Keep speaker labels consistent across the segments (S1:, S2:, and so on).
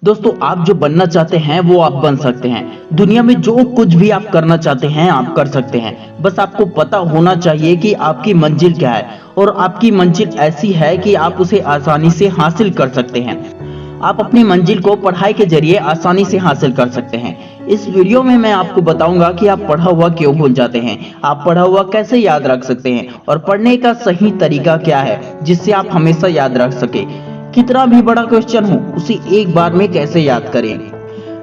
S1: दोस्तों आप जो बनना चाहते हैं वो आप बन सकते हैं। दुनिया में जो कुछ भी आप करना चाहते हैं आप कर सकते हैं। बस आपको पता होना चाहिए कि आपकी मंजिल क्या है और आपकी मंजिल ऐसी है कि आप उसे आसानी से हासिल कर सकते हैं। आप अपनी मंजिल को पढ़ाई के जरिए आसानी से हासिल कर सकते हैं। इस वीडियो में मैं आपको बताऊंगा कि आप पढ़ा हुआ क्यों भूल जाते हैं, आप पढ़ा हुआ कैसे याद रख सकते हैं और पढ़ने का सही तरीका क्या है जिससे आप हमेशा याद रख सके। कितना भी बड़ा क्वेश्चन हो उसे एक बार में कैसे याद करें।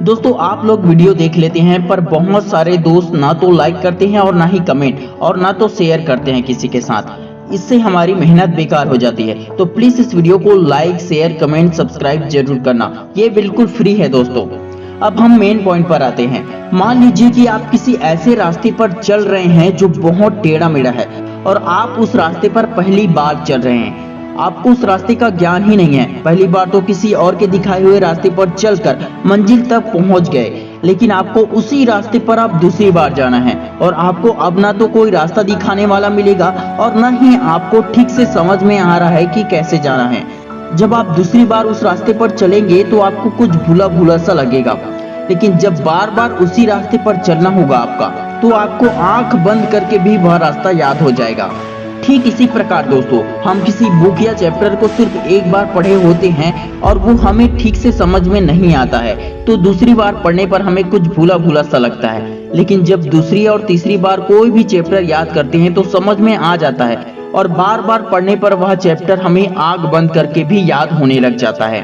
S1: दोस्तों आप लोग वीडियो देख लेते हैं पर बहुत सारे दोस्त ना तो लाइक करते हैं और ना ही कमेंट और ना तो शेयर करते हैं किसी के साथ। इससे हमारी मेहनत बेकार हो जाती है। तो प्लीज इस वीडियो को लाइक शेयर कमेंट सब्सक्राइब जरूर करना, ये बिल्कुल फ्री है दोस्तों। अब हम मेन पॉइंट पर आते हैं। मान लीजिए कि आप किसी ऐसे रास्ते पर चल रहे हैं जो बहुत टेढ़ा मेढ़ा है और आप उस रास्ते पर पहली बार चल रहे हैं। आपको उस रास्ते का ज्ञान ही नहीं है। पहली बार तो किसी और के दिखाए हुए रास्ते पर चलकर मंजिल तक पहुंच गए, लेकिन आपको उसी रास्ते पर अब दूसरी बार जाना है और आपको अब ना तो कोई रास्ता दिखाने वाला मिलेगा और ना ही आपको ठीक से समझ में आ रहा है कि कैसे जाना है। जब आप दूसरी बार उस रास्ते पर चलेंगे तो आपको कुछ भूला भूला सा लगेगा, लेकिन जब बार बार उसी रास्ते पर चलना होगा आपका तो आपको आंख बंद करके भी वह रास्ता याद हो जाएगा। ठीक इसी प्रकार दोस्तों हम किसी बुक या चैप्टर को सिर्फ एक बार पढ़े होते हैं और वो हमें ठीक से समझ में नहीं आता है तो दूसरी बार पढ़ने पर हमें कुछ भूला भूला सा लगता है, लेकिन जब दूसरी और तीसरी बार कोई भी चैप्टर याद करते हैं तो समझ में आ जाता है और बार बार पढ़ने पर वह चैप्टर हमें आंख बंद करके भी याद होने लग जाता है।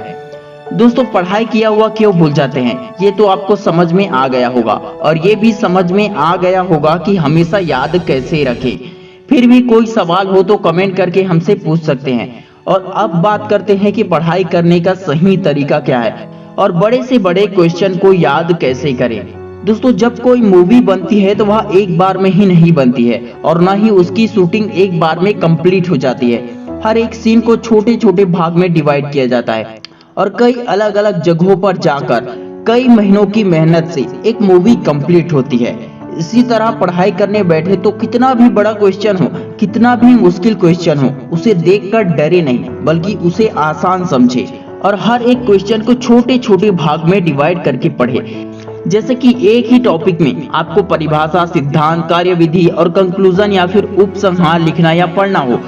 S1: दोस्तों पढ़ाई किया हुआ क्यों भूल जाते हैं ये तो आपको समझ में आ गया होगा और ये भी समझ में आ गया होगा कि हमेशा याद कैसे रखें। फिर भी कोई सवाल हो तो कमेंट करके हमसे पूछ सकते हैं। और अब बात करते हैं कि पढ़ाई करने का सही तरीका क्या है और बड़े से बड़े क्वेश्चन को याद कैसे करें। दोस्तों जब कोई मूवी बनती है तो वह एक बार में ही नहीं बनती है और ना ही उसकी शूटिंग एक बार में कंप्लीट हो जाती है। हर एक सीन को छोटे छोटे भाग में डिवाइड किया जाता है और कई अलग अलग जगहों पर जाकर कई महीनों की मेहनत से एक मूवी कंप्लीट होती है। इसी तरह पढ़ाई करने बैठे तो कितना भी बड़ा क्वेश्चन हो, कितना भी मुश्किल क्वेश्चन हो, उसे देखकर डरे नहीं बल्कि उसे आसान समझे और हर एक क्वेश्चन को छोटे छोटे भाग में डिवाइड करके पढ़े। जैसे कि एक ही टॉपिक में आपको परिभाषा, सिद्धांत, कार्यविधि और कंक्लूजन या फिर उपसंहार लिखना या पढ़ना हो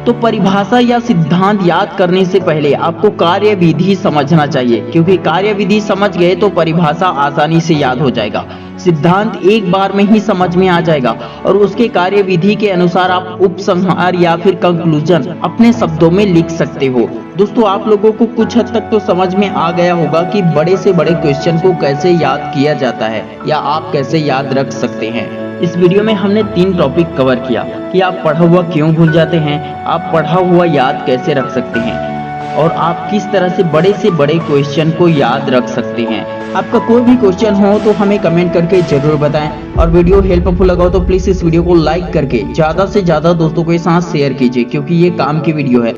S1: तो परिभाषा या सिद्धांत याद करने से पहले आपको कार्यविधि समझना चाहिए, क्योंकि कार्यविधि समझ गए तो परिभाषा आसानी से याद हो जाएगा। सिद्धांत एक बार में ही समझ में आ जाएगा और उसके कार्यविधि के अनुसार आप उपसंहार या फिर कंक्लूजन अपने शब्दों में लिख सकते हो। दोस्तों आप लोगों को कुछ हद तक तो समझ में आ गया होगा कि बड़े से बड़े क्वेश्चन को कैसे याद किया जाता है या आप कैसे याद रख सकते हैं। इस वीडियो में हमने 3 टॉपिक कवर किया कि आप पढ़ा हुआ क्यों भूल जाते हैं, आप पढ़ा हुआ याद कैसे रख सकते हैं और आप किस तरह से बड़े क्वेश्चन को याद रख सकते हैं। आपका कोई भी क्वेश्चन हो तो हमें कमेंट करके जरूर बताएं और वीडियो हेल्पफुल लगा हो तो प्लीज इस वीडियो को लाइक करके ज्यादा से ज्यादा दोस्तों के साथ शेयर कीजिए, क्योंकि ये काम की वीडियो है।